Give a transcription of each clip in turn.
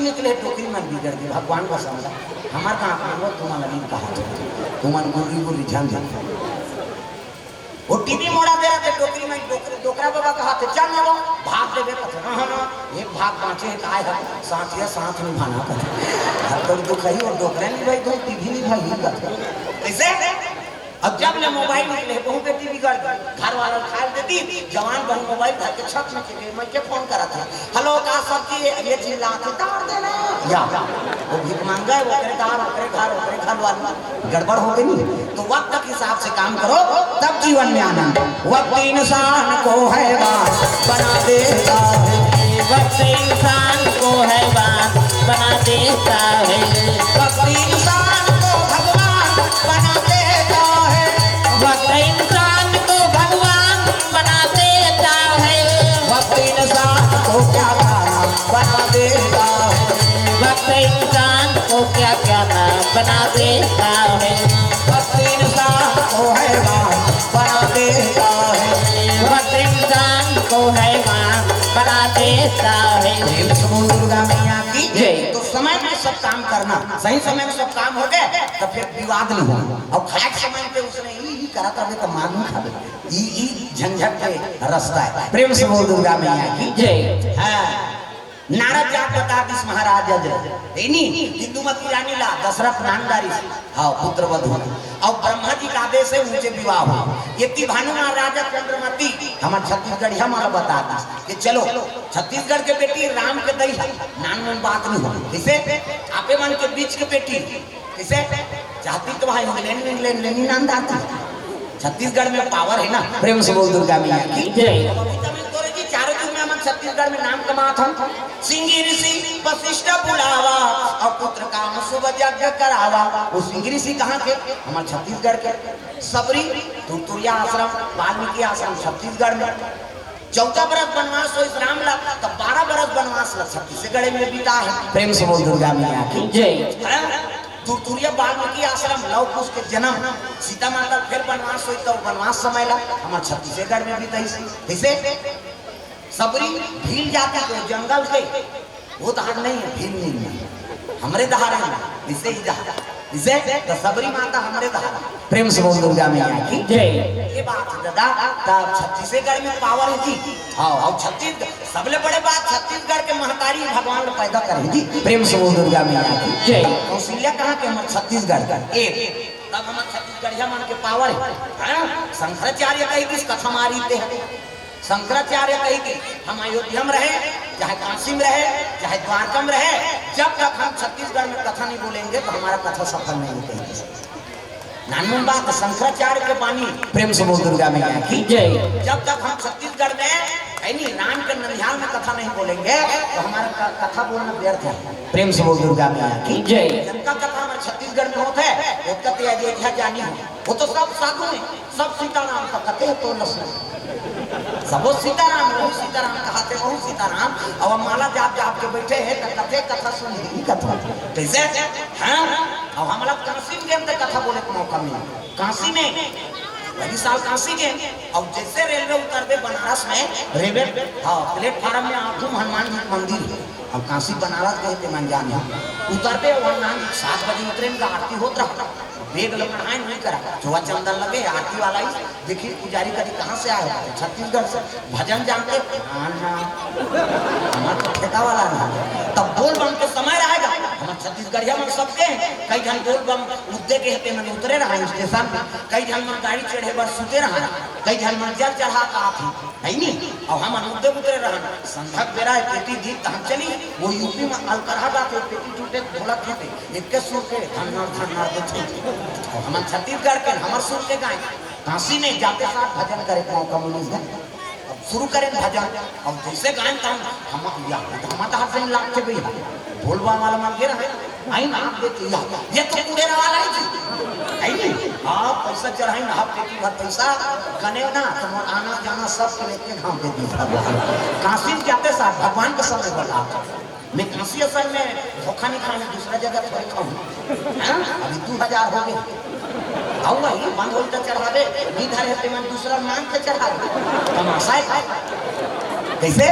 निकले टोकरी मन बिगड़ गई भगवान का समझा हमार कहाँ पागल तुम्हारा नहीं कहा तुम्हारे गुर्गी को रिझान दे वो टीवी मोड़ा दे रहा थे टोकरी में डोकरा बाबा कहा थे चल ना वो भाग दे बेटा हाँ ना एक भाग बाँचे एक आए है साथिया साथ में भाना कर तो दुखाई और डोकरा नहीं भाई तो टीवी नहीं भाई कैसे अब जब ले मोबाइल निकले बहु बेटी बिगड़ गई घर वाला खा देती जवान बहन मोबाइल धर के छत में चले मैं के फोन करा था हेलो का सब्जी ये चिल्ला के तार देना या वो भीख मांग गए वो करे तार ओकरे घर वाला गड़बड़ हो गई तो वक्त के हिसाब से काम करो तब जीवन में आनंद वक्त इंसान को हैवान बना देता है वक्त इंसान को हैवान बना देता है वक्त इंसान को भगवान बना देता है वक्त इंसान को भगवान बना देता है वक्त इंसान को क्या नाम बना देता है वक्त इंसान को क्या क्या नाम बना देता है वक्त इंसान को हैवान बना देता है वक्त इंसान को हैवान बना देता है दुर्गा मैया की जय। तो समय में सब काम करना सही समय में सब काम हो गए तो फिर विवाद नहीं होगा और खाए समय पे उसने ई करा था तो मालूम खावे ई झंझट के रास्ता है प्रेम से बोल दुर्गा मैया की जय हाँ नारद जात बता दिस महाराज नहीं हिंदुमती रानी ला दशरथ नानदारी हाँ पुत्र वधु और ब्रह्मा जी का आदेश से ऊंचे विवाह हुआ ये की भानु महाराजा चंद्रमती हमारे छत्तीसगढ़ हमारा बता दी कि चलो छत्तीसगढ़ के बेटी राम के दई नान में बात नहीं हुई किसे आपे मन के बीच के बेटी किसे जाति तो भाई इंग्लैंड लेनी नाम दाता छत्तीसगढ़ में पावर है ना प्रेम से बोल दुर्गा मैया की जय चारों युग में हम छत्तीसगढ़ में नाम कमात हम सिंगी ऋषि वशिष्ठ बुलावा और पुत्र काम शुभ यज्ञ करावा वो सिंगी ऋषि कहाँ के हमारे छत्तीसगढ़ के सबरी तुरतुरिया आश्रम वाल्मीकि आश्रम छत्तीसगढ़ में 14 बरस बनवास हो इस राम ला तो 12 बरस बनवास ला छत्तीसगढ़ में बीता है प्रेम से बोल दुर्गा मैया की जय तुरतुरिया वाल्मीकि आश्रम लव कुश के जन्म सीता माता फिर बनवास हुई तो बनवास समय ला हमारे छत्तीसगढ़ में बीता कैसे सबरी भील जाती तो जंगल से वो दहाड़ नहीं है भील नहीं है हमरे दहाड़ है इसे ही दहाड़ इसे तो सबरी माता हमरे दहाड़ प्रेम से बोल दुर्गा मैया की जय ये बात दादा तब छत्तीसगढ़ में पावर है जी हाँ और छत्तीसगढ़ सबले बड़े बात छत्तीसगढ़ के महतारी भगवान पैदा करेंगी प्रेम से बोल दुर्गा मैया की जय कौशल्या कहाँ के हमारे छत्तीसगढ़ का एक तब हमारे छत्तीसगढ़िया मन के पावर है शंकराचार्य कही किस कथा मारी थे शंकराचार्य कही थी हम अयोध्या में रहे चाहे काशी में रहे चाहे द्वारका में रहे जब तक हम छत्तीसगढ़ में कथा नहीं बोलेंगे तो हमारा कथा सफल नहीं होती नानमन बात शंकराचार्य के बानी प्रेम से बोल दुर्गा मैया की जय जब तक हम छत्तीसगढ़ में राम के ननिहाल में कथा नहीं बोलेंगे तो हमारा कथा बोलना व्यर्थ है प्रेम से बोल दुर्गा मैया की जय जिनका कथा हमारे छत्तीसगढ़ में होता है वो कहते अयोध्या जानी हो वो तो सब साधु है सब सीताराम का कहते हैं तो लक्ष्मण सबो सीताराम कहते बहु सीताराम अब माला जाप जाप के बैठे हैं तो कथे कथा सुन ही कथा कैसे हाँ अब हम लोग काशी में गए कथा बोले का मौका मिला काशी में वही साल काशी गए और जैसे रेलवे उतरते बनारस में रेलवे हाँ प्लेटफार्म में आठों हनुमान जी मंदिर है अब काशी बनारस गए थे मन जाने उतरते हनुमान जी 7 बजे उतरे इनका आरती होता रहा बेग लपटाए नहीं करा चोवा चंदन लगे आरती वाला ही देखिए पुजारी कभी कहाँ से आया छत्तीसगढ़ से भजन जानते हमारे तो ठेका वाला ना तब बोल बम के समय रहेगा हमारे छत्तीसगढ़िया में सबके कई जन बोल बम मुद्दे के हते मैंने उतरे रहा स्टेशन कई जन में गाड़ी चढ़े बस सुते रहा कई जन में जल चढ़ा का आती है नहीं और हम मुद्दे उतरे रहा संध्या बेरा है पेटी दी हम चली वो यूपी में अलकरहा गाते पेटी टूटे ढोलक खेते इनके सुर के धन्ना देते हमारे छत्तीसगढ़ के हमारे सुर के गाय काशी में जाते साथ भजन करे मौका मिली शुरू करें भजन अब जैसे गायन हम हमारा हाथ से लाग के भैया बोलवा वाला मान के रहे आई ना आप देते ये तो पूरे वाला है जी है नहीं आप पैसा चढ़ाई ना आप पेटी भर पैसा गने ना तो आना जाना सब के लेके हम दे दी काशी में जाते साथ भगवान का समय बता मैं काशी असल में धोखा नहीं खाने दूसरा जगह थोड़ी खाऊं अभी 2000 हो गए आऊंगा ही बंद हो तो चढ़ा दे इधर है मैं दूसरा मान के चढ़ा दे तमाशा है कैसे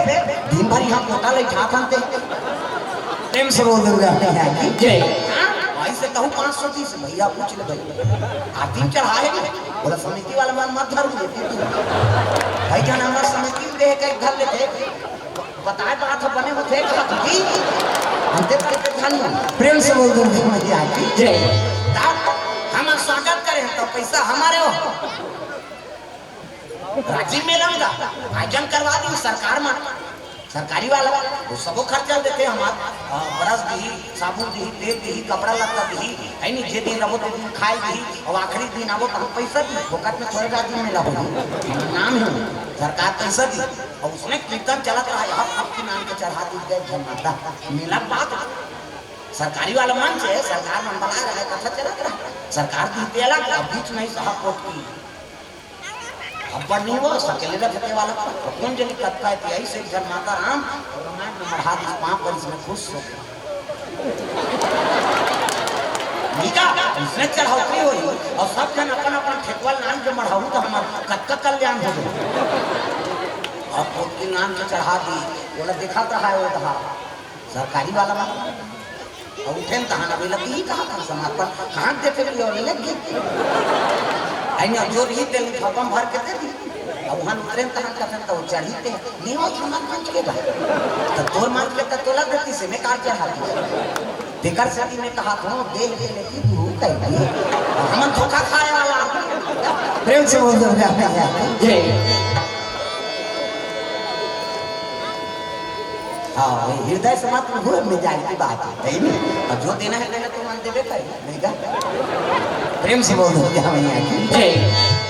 दिन भर यहाँ कोटा ले खा खाते प्रेम से बोल दुर्गा मैया की जय। भाई से कहूँ 530 भैया पूछ ले भाई आरती चढ़ाए बोला समिति वाला मन मत धरू देती तू भाई जान हमारा समिति में देख के घर लेते बताए बात बने होते कहा कि हम देख के खानी प्रेम से बोल दुर्गा मैया की जय। हम स्वागत करें तो पैसा हमारे हो राजीव में लगा आयोजन करवा दी सरकार में सरकारी वाला वो सबो खर्चा देते हमार ब्रश दी साबुन दी तेल दी कपड़ा लत्ता दी है नहीं जे दिन रहो तो दिन खाए दी और आखिरी दिन आवो तो हम पैसा दी फोकट में थोड़े राजीव में लगो नाम है सरकार पैसा दी और उसने कीर्तन चलत रहा यहाँ आपके नाम के चढ़ा दी गए धन्यवाद मेला बात सरकारी वाला मंच है सरकार मन बना रहा है कथा चलत रहा सरकार दी तेला बीच में साहब कोट की अब नहीं वो सकेले रखने वाला कौन जनी करता है कि ऐसे जन माता राम और रामायण में मढ़ा दी पांव पर इसमें खुश हो मीका इसने चढ़ाई हुई और सब जन अपन अपन ठेकवाल नाम के मढ़ाऊ तो हमारा कक्का कल्याण हो गया और खुद के नाम से चढ़ा दी बोला दिखाता है वो था सरकारी वाला और उठे तहां अभी लगी ही कहा था समर्पण कहाँ देते और लग गए आइना जो भी तेल खपम भर के दे दी अब वहां उतरे तहां का तो चढ़ीते नहीं हो सामान मंच के तो तोर मान के तो तोला देती से मैं कार चढ़ा दी बेकार सदी में कहा था देख ले लेती तू कहीं हम धोखा खाए वाला प्रेम से बोल दो जय हाँ हृदय समाप्त हुए में जाने की बात है अब जो देना है देना तो मान देवे करेगा नहीं का प्रेम से बोल दो मैया की जय।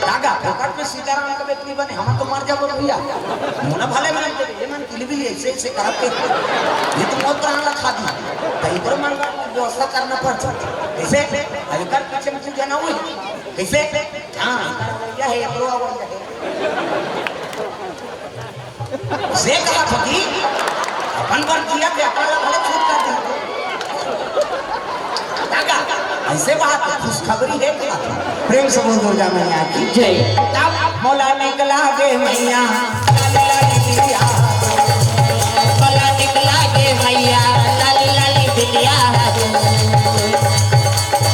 दागा फोकट में सीताराम का बेटी बने हम तो मर जाओ भैया मुना भले मान दे ये मान किली ऐसे ऐसे करब के ये तो मौत प्राण रखा दी तो इधर मन व्यवस्था करना पड़ता कैसे अधिकार पीछे में पूजा ना हुई कैसे हां क्या है प्रो से कहा था कि अपन पर किया के अपन भले छूट कर दी दागा ऐसे बात खुशखबरी है प्रेम से बोल दुर्गा मैया की जय। मौला निकला गे मैया मौला निकला गे मैया लाली लाली बिटिया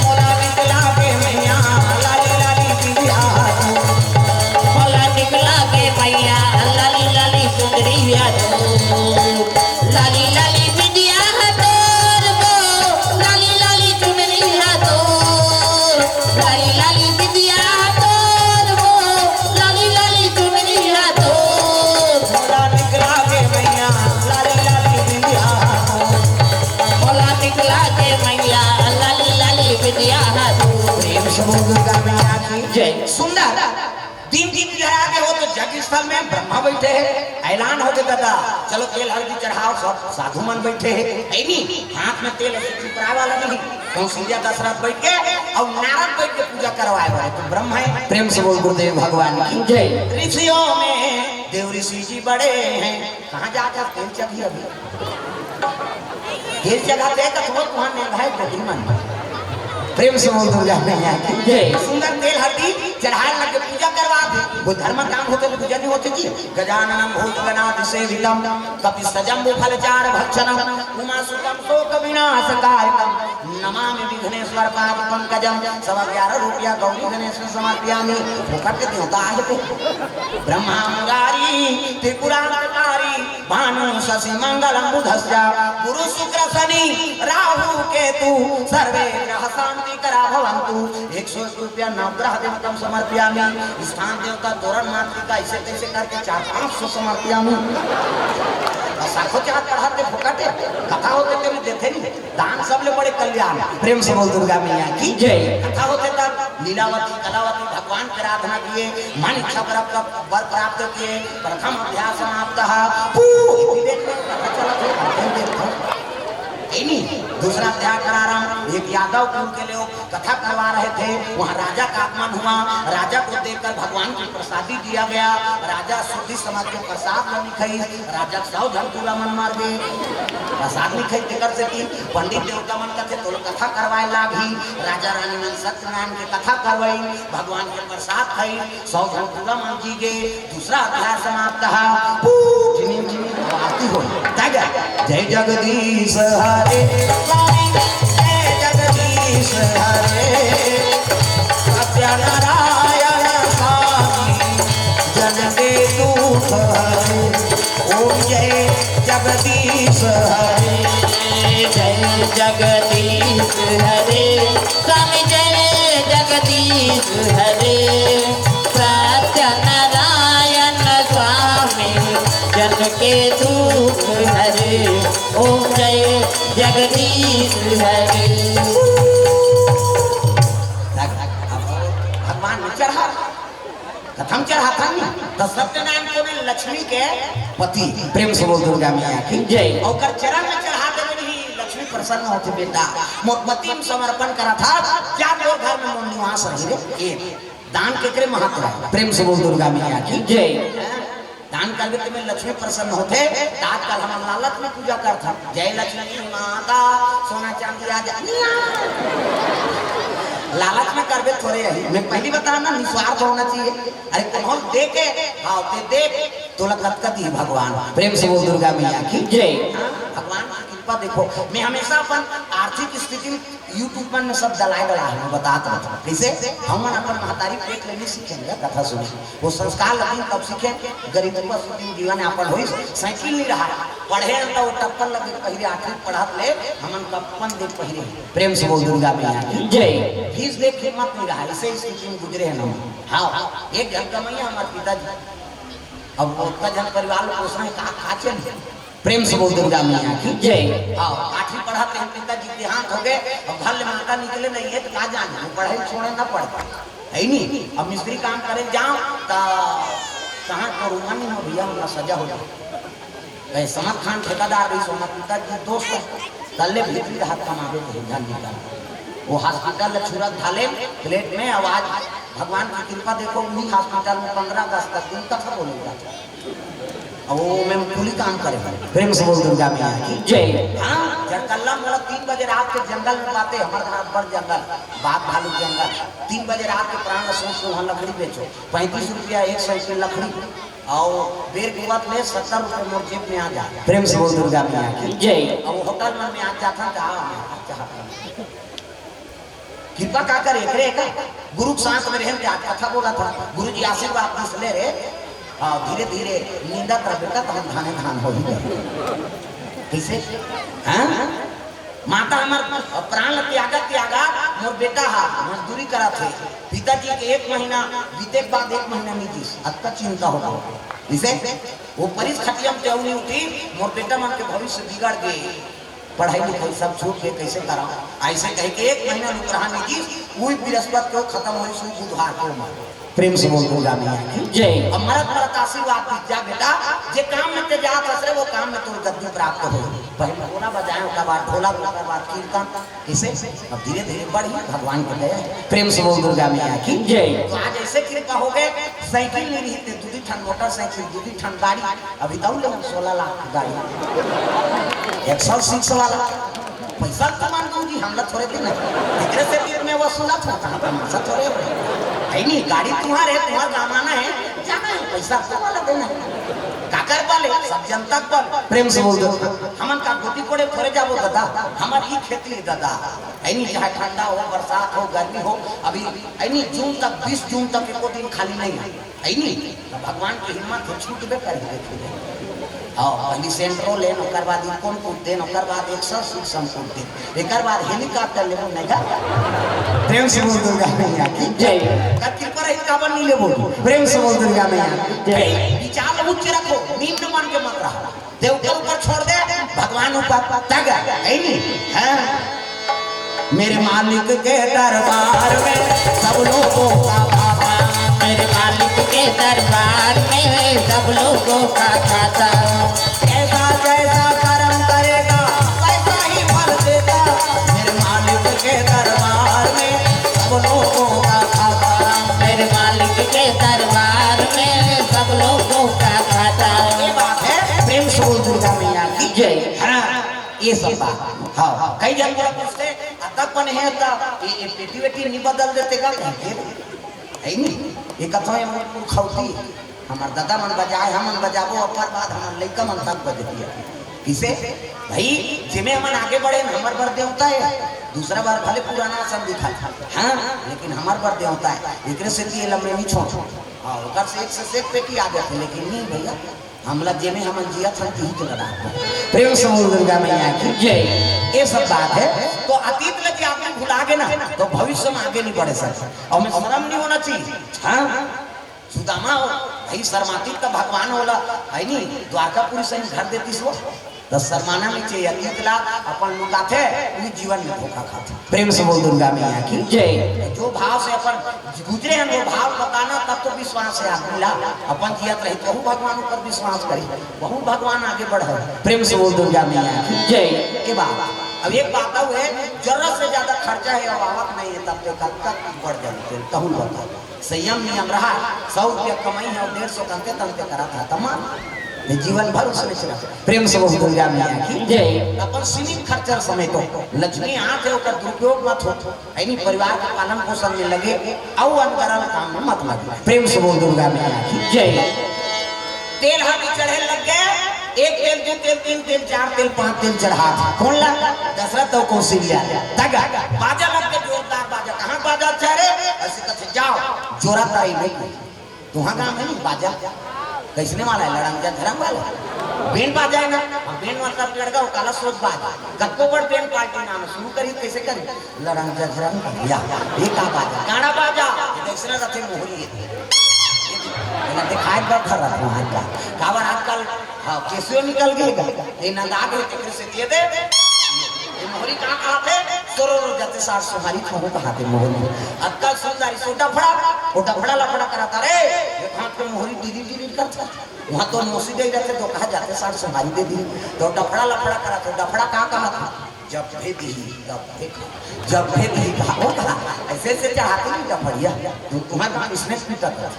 मौला निकला गे मैया लाली लाली बिटिया मौला निकला गे मैया लाली लाली सुंदरिया लाली लाली बिटिया तोर वो लाली लाली चुनरिया तोर लाली लाली बिटिया तोर वो लाली लाली चुनरिया तोर मौला निकला गे मैया लाली लाली बिटिया मौला निकला गे मैया लाली लाली बिटिया प्रेम से बोल दुर्गा मैया की जय। सुंदर दिन दिन लहरा के हो तो जग स्थल में ब्रह्मा बैठे हैं ऐलान हो गया दादा चलो तेल हल्दी चढ़ाओ सब साधु मन बैठे हैं नहीं हाथ में तेल चिपराए वाला नहीं कौशल्या दशरथ बैठ के और नारद बैठ के पूजा करवाए वाले तो ब्रह्म है प्रेम से बोल गुरुदेव भगवान की जय। ऋषियों में देव ऋषि जी बड़े हैं कहाँ जाकर तेल चढ़ी अभी तेल चढ़ाते तो वहां निर्धारित गति मन प्रेम से बोल दुर्गा मैया की जय। सुंदर तेल हल्दी चढ़ाए लग के पूजा करवा दे वो धर्म काम होते तो पूजा नहीं होती जी गजाननम भूतगणाधि सेवितम कपि सजम्बु फलचार भक्षणम उमा सुतम शोक विनाशकारकम नमामि विघ्नेश्वर पाद पंकजम 11.5 रुपया गौरी गणेश में समर्पयामि फुकट के देवता है पे ब्रह्मा मुरारी त्रिपुरांतकारी भानु शशि मंगलम बुधस्य गुरु शुक्र शनि राहु केतु सर्वे ग्रह शांति करा भवन्तु 101 रुपया नवग्रह देवतम समर्पयामि स्थान देवता तोरण मातृका ऐसे तैसे करके 400-500 समर्पयामि साखो चाह चढ़ाते फुकटे कथा होते तेरे देते नहीं दान सब ले बड़े कल्याण प्रेम से बोल दुर्गा मैया की जय। कथा होते तब लीलावती कलावती भगवान की आराधना किए मन इच्छा वर प्राप्त किए प्रथम अध्याय समाप्त दूसरा अध्याय करा रहा हूँ एक यादव कुल के लोग कथा करवा रहे थे वहाँ राजा का आगमन हुआ राजा को देखकर भगवान की प्रसादी दिया गया राजा शुद्धि समझ के प्रसाद नहीं खाई राजा 100 धन पूरा मन मार गए प्रसाद नहीं खाई देकर से की पंडित देवता मन कहते तो कथा करवाए लागी राजा रानी मन सत्यनारायण की कथा करवाई भगवान के प्रसाद खाई 100 धन पूरा मन जी गए दूसरा अध्याय समाप्त आरती हो जय जगदीश हरे हरे स्वामी जय जगदीश हरे सत्यनारायण स्वामी जन के दुख हरे ओम जय जगदीश हरे जय जगदीश हरे स्वामी जय जगदीश हरे सत्यनारायण स्वामी जन के दुख हरे ओम जय जगदीश हरे। भगवान ने चढ़ा कथम चढ़ा था तो सत्यनारायण को ने लक्ष्मी के पति प्रेम से बोल दुर्गा मैया की जय। और कर चरण में चढ़ा दे ही लक्ष्मी प्रसन्न होती बेटा मोमबत्ती में समर्पण करा था क्या तो घर में मन निवास रही रे ये दान के करे महत्व है प्रेम से बोल दुर्गा मैया की जय। दान कर भी तुम्हें लक्ष्मी प्रसन्न होते आजकल हम लालच में पूजा करता जय लक्ष्मी माता सोना चांदी आ जा लालच में कर थोड़े रही मैं पहली बताया ना निस्वार्थ होना चाहिए अरे कौन दे के हाँ दे तो लगती है भगवान प्रेम से बोल दुर्गा मैया की जय। भगवान की कृपा देखो मैं हमेशा अपन आर्थिक स्थिति यूट्यूब पर में सब दलाई मैं बताता हूँ कैसे हम अपन महतारी पेट लेने सीखेंगे कथा सुने वो संस्कार लगी तब सीखे गरीब जीवन यापन हुई साइकिल नहीं रहा पढ़े तो वो टप्पन लगे पहले आखिरी पढ़त ले हमन कप्पन देख पहले प्रेम से बोल दुर्गा मैया की जय। फीस देख हिम्मत नहीं रहा इसे स्थिति में गुजरे हैं हम हाँ एक घर कमैया हमारे पिताजी अब उतना जन परिवार में पोषण का खाचे प्रेम से बोल दुर्गा मैया की जय। हाँ आठवीं पढ़ाते हैं पिताजी देहांत हो गए अब घर में माता निकले नहीं है तो कहा जाने पढ़े छोड़े ना पढ़ता है नहीं अब मिस्त्री काम करे जाओ तो कहाँ करूँ नहीं हो भैया उनका सजा हो जाए समर खान ठेकेदार रही सोना पिताजी दोस्त तल्ले भीतरी हाथ कमावे ध्यान निकाल वो हॉस्पिटल में छुरा ढाले प्लेट में आवाज भगवान की कृपा देखो उन्हीं हॉस्पिटल में 15 अगस्त तक दिन कथा बोलेगा वो मैं पूरी काम करे प्रेम से बोल दुर्गा मैया की जय। हाँ जड़कल्ला मोला 3 बजे रात के जंगल में बाते हमारे घर बड़ जंगल बाघ भालू जंगल 3 बजे रात के प्राण सोच वहाँ लकड़ी बेचो 35 रुपया 100 की लकड़ी और बेर के बाद में 70 रुपये मोर जेब में आ जाए प्रेम से बोल दुर्गा मैया की जय। अब होटल में आ जाता कृपा का करे गुरु सांस में रहन आज कथा बोला था गुरु जी आशीर्वाद ले रे धीरे धीरे नींदा कर बेटा तो धाने धान हो कैसे हाँ माता हमार प्राण त्यागा मोर बेटा हा मजदूरी करा थे पिताजी के 1 महीना बीते के बाद 1 महीना नीति अत्ता चिंता होगा इसे वो परिस खटियम ते उठी मोर बेटा मन के भविष्य बिगड़ गए पढ़ाई लिखाई सब छूट के कैसे करा ऐसे कह के 1 महीना रुक रहा नीति वही बृहस्पति को खत्म हुई सुई बुधवार को प्रेम से बोल दूंगा मैं जय। अब मरत आशीर्वाद दीजा बेटा जे काम में ते जात हसरे वो काम में तुम गद्दी प्राप्त हो पहले ढोला बजाए उसके बाद ढोला के बाद कीर्तन इसे अब धीरे धीरे बढ़ी भगवान को दया प्रेम से बोल दुर्गा मैया की जय। तो आज ऐसे कृपा हो गए साइकिल नहीं रही थे 2 ठन मोटरसाइकिल 2 ठन गाड़ी अभी दौड़ ले 16 लाख की गाड़ी 106 वाला पैसा तो मान दूंगी हम लोग थोड़े दिन इतने से तीर में वसूला था कहाँ पर पैसा थोड़े नहीं गाड़ी तुम्हारे तुम्हारा जमाना है जाना है पैसा तो वाला देना है काकर पाले सब जनता पर प्रेम से बोल दो हमन का गोटी कोड़े थोड़े जाबो दादा हमारी खेती है दादा ऐनी चाहे ठंडा हो बरसात हो गर्मी हो अभी ऐनी जून तक 20 जून तक एको दिन खाली नहीं है ऐनी भगवान की हिम्मत छूट बे करेंगे पहली सेंट्रो ले नौकर बाद इकोन कूद दे नौकर बाद 106 कूद दे एकर बाद हेलीकॉप्टर ले नहीं का प्रेम से बोल दुर्गा मैया की जय कति पर इसका बन नहीं लेबो प्रेम से बोल दुर्गा मैया जय विचार उच्च रखो नींद मान के मत रहो देव के ऊपर छोड़ दे भगवान ऊपर तक है नहीं हां मेरे मालिक के दरबार में सब लोगों का बाबा मेरे मालिक के दरबार में सब लोगों का खाता ऐसा जैसा कर्म करेगा वैसा ही फल देगा मेरे मालिक के दरबार में सब लोगों का खाता मेरे मालिक के दरबार में सब लोगों का खाता ये बात है प्रेम से बोल दुर्गा मैया की जय। हाँ ये सब बात हाँ कई जन बोला पूछते अतपन है तो ये पेटी वेटी नहीं बदल देते का है नहीं ये कथो है खौती हमार दादा मन बजाए हमन बजाबो अपर बाद हमन लइका मन तक बजती है किसे भाई जिमे हमन आगे बढ़े हमार बर देवता है दूसरा बार भले पुराना सब दिखा हाँ लेकिन हमार बर देवता है एकरे से ये लम्बे नहीं छोड़ हाँ ओकर से एक पे की आगे थे लेकिन नहीं भैया हमला जेमे हमन जिया था ही तो लड़ा प्रेम समूह दुर्गा मैया की जय ये सब बात है तो अतीत लगे आपने भुला गए ना तो भविष्य में आगे नहीं बढ़े सकते और में शर्म नहीं होना चाहिए हाँ सुदामा हो भाई शर्माती का भगवान होला है नहीं द्वारकापुरी से घर देती सो तो शर्माना नहीं चाहिए अतीत ला अपन लुकाते उन्हीं जीवन में धोखा खाते प्रेम से बोल दुर्गा मैया की जय जो भाव से अपन गुजरे हैं वो भाव बताना तब तो विश्वास है आदमी ला अपन जियत रही तो भगवान ऊपर विश्वास करी बहुत भगवान आगे बढ़े प्रेम से बोल दुर्गा मैया की जय के बाद अब एक बात है जरूरत से ज्यादा खर्चा है और आवक नहीं है तब तक बढ़ जाते कहूँ बताओ संयम नियम रहा 100 रुपया कमाई है और 150 तंते तंते करा था तमाम जीवन भर उसने चला प्रेम से बहुत दुर्गा मैया की जय अपन सीमित खर्चा समय तो लक्ष्मी हाथ है ओकर दुरुपयोग मत हो यानी परिवार के पालन पोषण में लगे और अंतरल काम में मत लगे प्रेम से बहुत दुर्गा मैया की जय तेल हाथी चढ़े लग गए एक तेल दो तेल तीन तेल चार तेल पांच तेल चढ़ा कौन ला दशरथ तो कौशल्या तगा बाजा लग के जोरदार बाजा कहां बाजा चारे ऐसे कथे जाओ जोरा ताई नहीं तुहां गांव में नहीं बाजा कैसने वाला है लड़ंगा धर्म वाला बेन बाजा है ना बेन वाला लड़का वो काला सोच बाजा कक्को बड़ बेन पार्टी नाम शुरू करी कैसे करी लड़ंगा धर्म या ये का बाजा गाना बाजा देखना रथे मोहरी है ना दिखाई बड़ कर रहा वहां का कावर आजकल हां कैसे निकल गएगा ये ना दाग है कितने से दिए दे ये मोहरी कहां खाते सोरो जाते सार सुहारी खाओ कहाते मोहरी अक्कल सुंदरी सोटा फड़ा लफड़ा कराता रे ये हाथ पे मोहरी दीदी दीदी करता वहां तो नोसी दे जाते तो कहा जाते सार सुहारी दे दी तो डफड़ा लफड़ा कराते डफड़ा कहां था जब भेदी कहा ऐसे से चढ़ाते नहीं डफड़िया तुम्हारे गांव इसने पीटा था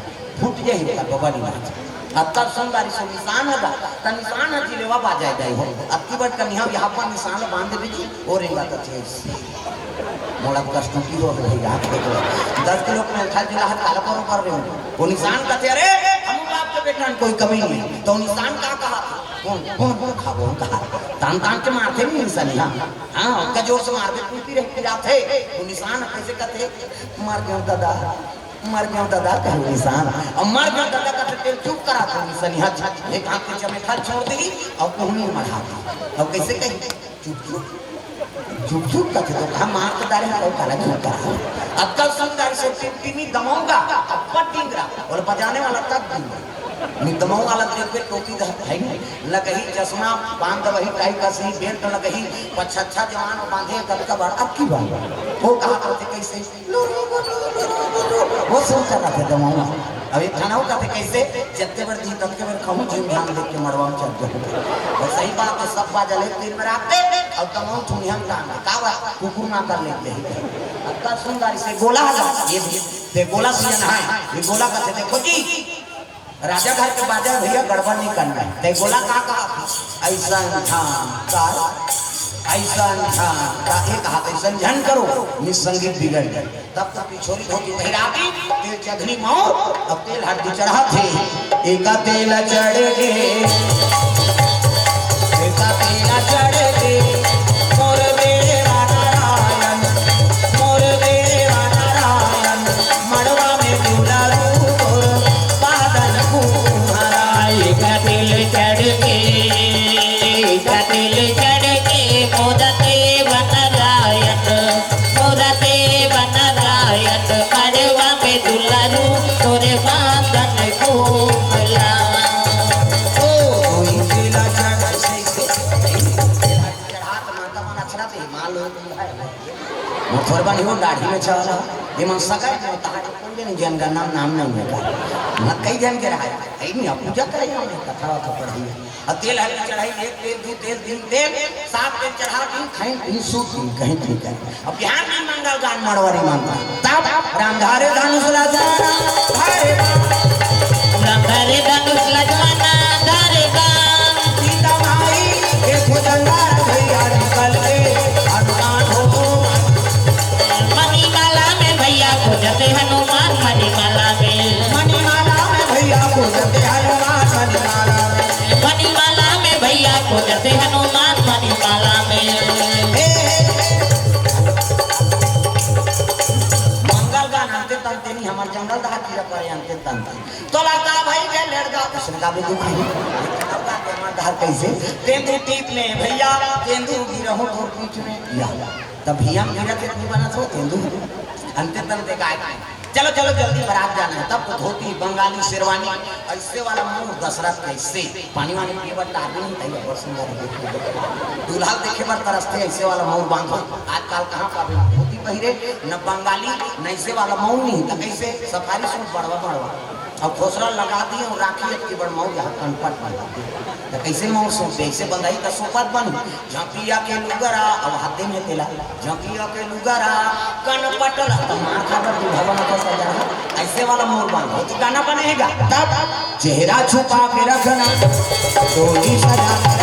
फूट जाए बाबा नहीं अत्तर सुंदरी से निशान होगा त निशान है जिलेवा बाजा जाए हो अत्ती बट कन्या यहां पर निशान बांध दे जी और रेंगा तो थे मोड़ा कष्टों की हो रही रात देखो 10 किलो में खा जिला हाथ काला पर कर रहे हो वो निशान का थे अरे हम बाप के बेटा कोई कमी नहीं तो निशान का कहा कौन खाबो कहा तान के मारते नहीं निशान हां का जोर से मार दे टूटी रहती रात है वो निशान कैसे कहते मार गया दादा कहीं निशान और मर गया दादा का तेल चुप करा था निशान हाथ एक हाथ के चमे खा छोड़ दी और कोहनी मढ़ा दी अब कैसे कहीं चुप का तो हम मार के दारे और काला चुप करा अक्कल सुंदर से टिमी दमाऊंगा अब पटिंगरा और बजाने वाला तक दूंगा दमाऊ वाला देख पे टोपी है लगही चश्मा बांध वही टाई कसी बेल्ट लगही पछच्छा जवान बांधे कल का बड़ा अब की बात वो कहा करते कैसे वो सोच रहा था दमाऊ अब एक खाना होता था कैसे जत्ते बार दी तब के बार खाऊं जिम ध्यान देख के मरवा में चल जाओ और सही बात है सब बाजा ले तीन बार आते और दमाऊ ठुनियन का बात कुकुर ना कर लेते हैं अक्का सुंदरी से गोला ये दे गोला सीजन है ये गोला का देखो जी राजा घर के बाजा भैया गड़बड़ नहीं करना है ते गोला कहा ऐसा एक हाथ ऐसा झन करो निसंगीत बिगड़ गए तब तक छोरी धोती ठहराती तेल चढ़नी मौत अब तेल हड्डी चढ़ा थे एका तेल चढ़ के एका तेल चढ़ के मोर देवा नारायण मड़वा में दुलारू तोर बादल कुहरा एका तेल चढ़ के मोदते बनरायत मड़वा में दुलारू तोरे बादल कुहरा थोड़ा नहीं हो दाढ़ी में चला ये मन सका है ताकि कोई नहीं जन का नाम नहीं है ना कई जन के रहा है नहीं अब पूजा करे हमने कथा तो पढ़ी अब तेल हल्दी चढ़ाई एक तेल दो तेल तीन तेल सात तेल चढ़ा दिन खाई तीन सूत दिन कहीं ठीक है अब बिहार में मंगल गान मड़वारी मानता तब रामधारे धनुष लजाना धारे रामधारे धनुष लजाना धारे गान सीता माई के भुजंगा भैया निकल के हनुमान हो मणिमाला में भैया खोजते हनुमान मणिमाला में भैया खोजते हनुमान मणिमाला में भैया खोजते हनुमान तंता तो लगा भाई के लड़का उसने कहा तू भाई घर कैसे तेंदू टीप में भैया तेंदू गिरहो तो बीच में या तब भैया गिरा के नहीं बना तो तेंदू अंते तन देखा चलो चलो जल्दी बारात जाना है तब तो धोती बंगाली शेरवानी ऐसे वाला मुंह दशरथ कैसे पानी वानी पिए पर टाटी नहीं चाहिए बहुत सुंदर दूल्हा देखे पर तरसते ऐसे वाला मुंह बांधो आजकल कहाँ पावे धोती पहिरे न बंगाली न ऐसे वाला मुंह नहीं तो कैसे सफारी सूट बड़वा बड़वा और खोसरा लगा दी और राखी की बड़ मऊ यहाँ कनपट बना तो कैसे मऊ सोचे ऐसे बंधाई तो सोपत बन झंकिया के लुगरा अब हाथे में तेला झंकिया के लुगरा कनपटल तो मार खाकर दूल्हा बना तो सजा ऐसे वाला मोर बांधो तो गाना बनेगा तब चेहरा छुपा के रखना डोली सजा के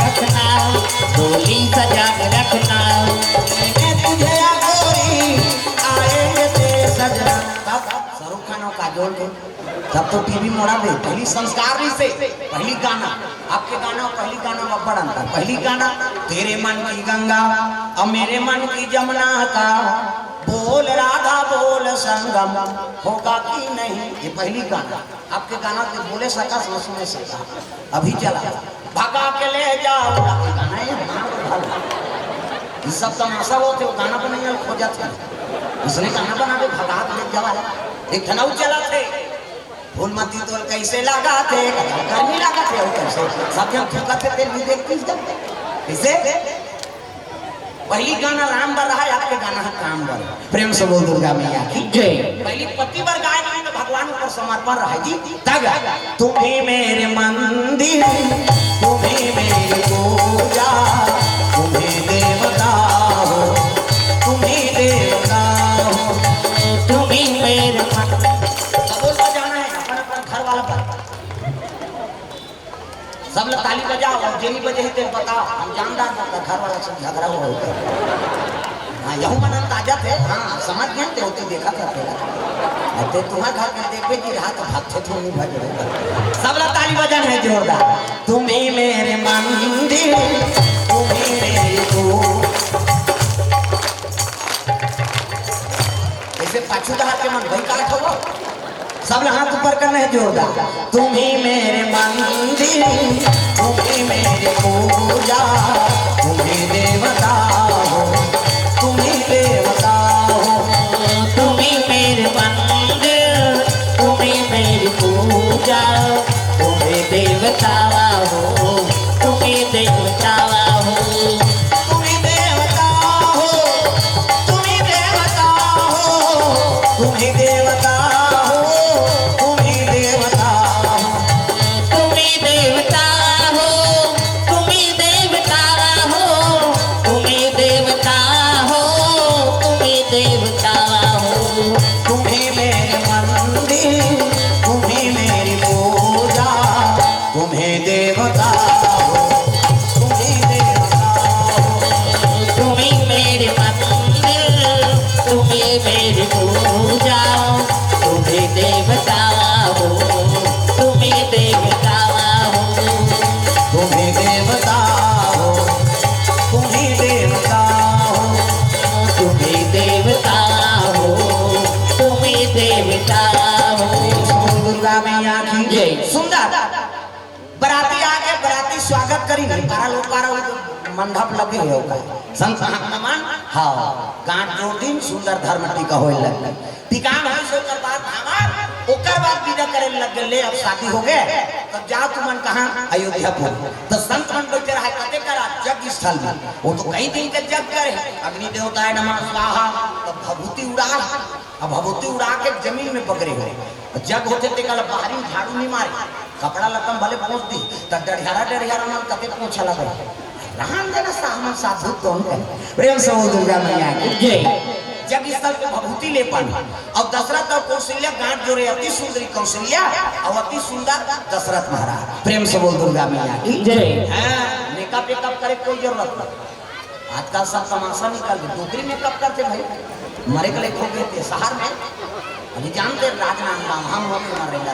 रखना डोली सजा के रखना तुझे गोरी आएंगे तेरे सजना शाहरुख खान और काजोल के तब तो टीवी मोड़ा दे पहली संस्कार नहीं से पहली गाना आपके गाना और पहली गाना में बड़ा अंतर पहली गाना तेरे मन की गंगा और मेरे मन की जमुना का बोल राधा बोल संगम होगा कि नहीं ये पहली गाना आपके गाना के बोले सका सुने सका अभी चला भगा के ले जाओ गाना ये सब तमाशा होते वो गाना को नहीं खोजा था उसने गाना बना के भगा के ले जावा एक धनाऊ चला थे फूलमती तो कैसे लगा थे गर्मी लगा थे कैसे सब जब फूका थे तेल भी देखती कैसे पहली गाना राम बर रहा है आपके गाना है काम बर प्रेम से बोल दुर्गा मैया की जय पहली पति बर गाय में भगवान पर समर्पण रहा जी तब तुम्हें मेरे मंदिर तुम्हें मेरी पूजा तुम्हें देवता हो तुम्हें देवता हो तुम्हें मेरे सब लोग ताली बजाओ और जेनी बजे ही तेरे बताओ हम जानदार होता घर वाला सब झगड़ा हुआ होता हाँ यहूँ मनन ताजा थे हाँ समझ गए थे होते देखा करते अरे तुम्हारे घर में देखे कि रहा तो भागते थे नहीं भज रहे सब लोग ताली बजान है जोरदार तुम्हें मेरे मंदिर तुम्हें मेरी ऐसे पाछू दहा के मन भाई काट होगा सब हाथ ऊपर करना है जोरदार तुम्हें मेरे मंदिर तुम्हें मेरे पूजा तुम्हें देवता हो तुम्हें देवता हो तुम्हें मेरे मंदिर तुम्हें मेरी पूजा तुम्हें देवता हो तुम्हें देवता हो तुम्हें देवता हो तुम्हें देवता हो तुम्हें देवता सुंदर बराती आके बराती स्वागत करी नहीं पारा मंडप लगे होगा संत नमन हाँ गांठ जोड़ीन सुंदर धर्म टीका होए लग टीका है सो कर बात हमार ओकर बाद विदा करे लग ले अब शादी हो गए तब जा तुमन कहां अयोध्या को तो संत मन बैठे रहा कते करा जग स्थल में वो तो कई दिन के जग करे अग्नि देवताय नमः स्वाहा तब भभूति उड़ा अब भभूति उड़ा के जमीन में पकड़े हुए जग होते ते कल बाहरी झाड़ू नहीं मारे कपड़ा लतम भले पहुंच दी तब डरियारा मन कते पहुंचा लगे रहन देना सामन साधु कौन है प्रेम से दुर्गा मैया की जय जग स्थल पे भभूति ले पानी और दशरथ और कौशल्या गांठ जोड़े अति सुंदरी कौशल्या और अति सुंदर दशरथ महाराज प्रेम से बोल दुर्गा मैया की जय मेकअप वेकअप करे कोई जरूरत नहीं आजकल सब तमाशा निकाल के डोकरी मेकअप करते भाई मरे के लिए खो गए थे शहर में अभी जानते राजनांदगांव हम लोग मरेगा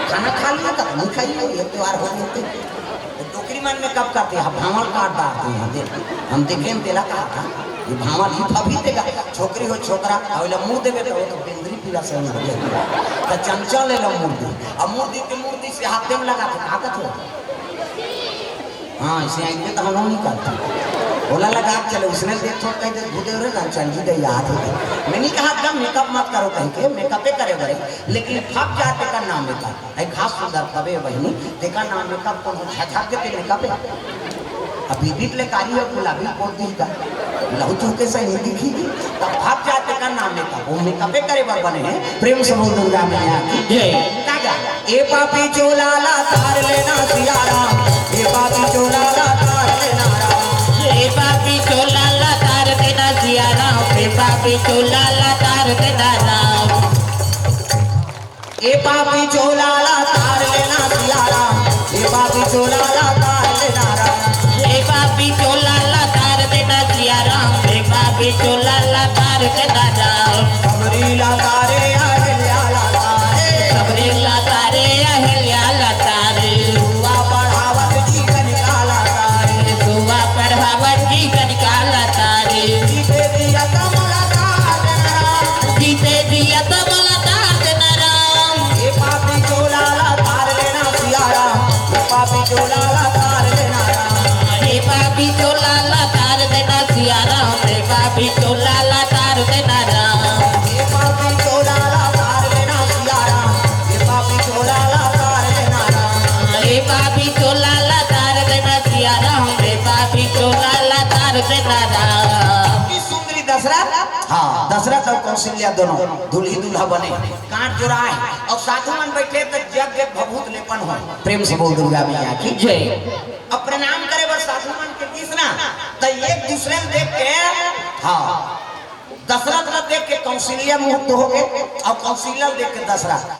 खाना खा लिया तब नहीं खाइए ये त्योहार हो गए डोकरी मन में कब करते हैं भ्रमण काट डालते हैं हम देखे तेला कहा था ये भावा लिफा भी देगा छोकरी हो छोकरा और मुंह देवे तो बेंद्री पीला से हो गया तो चंचल ले लो मूर्ति अब मूर्ति से हाथ में लगा के ताकत हो हाँ इसे आएंगे तो हम लोग नहीं करते बोला लगा चलो उसने देखो कहीं तो भूदे हो रहे चल जी दे याद हो मैंने कहा एकदम मेकअप मत करो कहीं के मेकअपे करे बड़े लेकिन फक जाते का नाम मेकअप है खास सुंदर कबे बहनी देखा नाम मेकअप कौन छा के मेकअप है अभी बीट ले कारी हो गुलाबी पोत दी का लहू चौके से नहीं दिखी तब भाग जाते का नाम मेकअप वो मेकअपे करे बार बने हैं प्रेम से बोल दुर्गा मैया कागा ए पापी चोला ला तार लेना सियारा ए पापी चोला ला तार लेना ए पापी चोला ला तार देना सियारा ए पापी चोला ला तार देना राम ए पापी चोला ला तार लेना सियारा ए पापी चोला ला तार लेना ए पापी चोला ला तार देना सियाराम ए पापी चोला ला तार देना राम सबरी ला तारे अहल्या ला तारे सबरी ला तारे अहल्या ला तारे हुआ बढ़ावत जीवन काला तारे सुवा पढ़ावत जीवन काला तारे जीते दिया कमला तार देना जीते दिया कमला तार देना राम ए पापी चोला ला तार लेना सियारा ए पापी चोला ला तार लेना ए पापी चोला ला तार देना सियाराम ए पापी चोला ला तार देना राम ए पापी चोला ला तार लेना सियारा ए पापी चोला ला तार लेना ए पापी चोला ला तार देना सियाराम ए पापी चोला ला तार देना राम की सुंदरी दशरथ हाँ दशरथ और कौशल्या दोनों दूल्ही दूल्हा बने कांट जोड़ाए और साधु मन बैठे तो जग जग भभूत लेपन हो प्रेम से बोल दुर्गा मैया की जय अब प्रणाम करे बस साधु मन के तीसरा तो एक दूसरे में देख के हाँ दशरथ देख के कौशल्या मुक्त हो गए और कौशल्या देख के दशरथ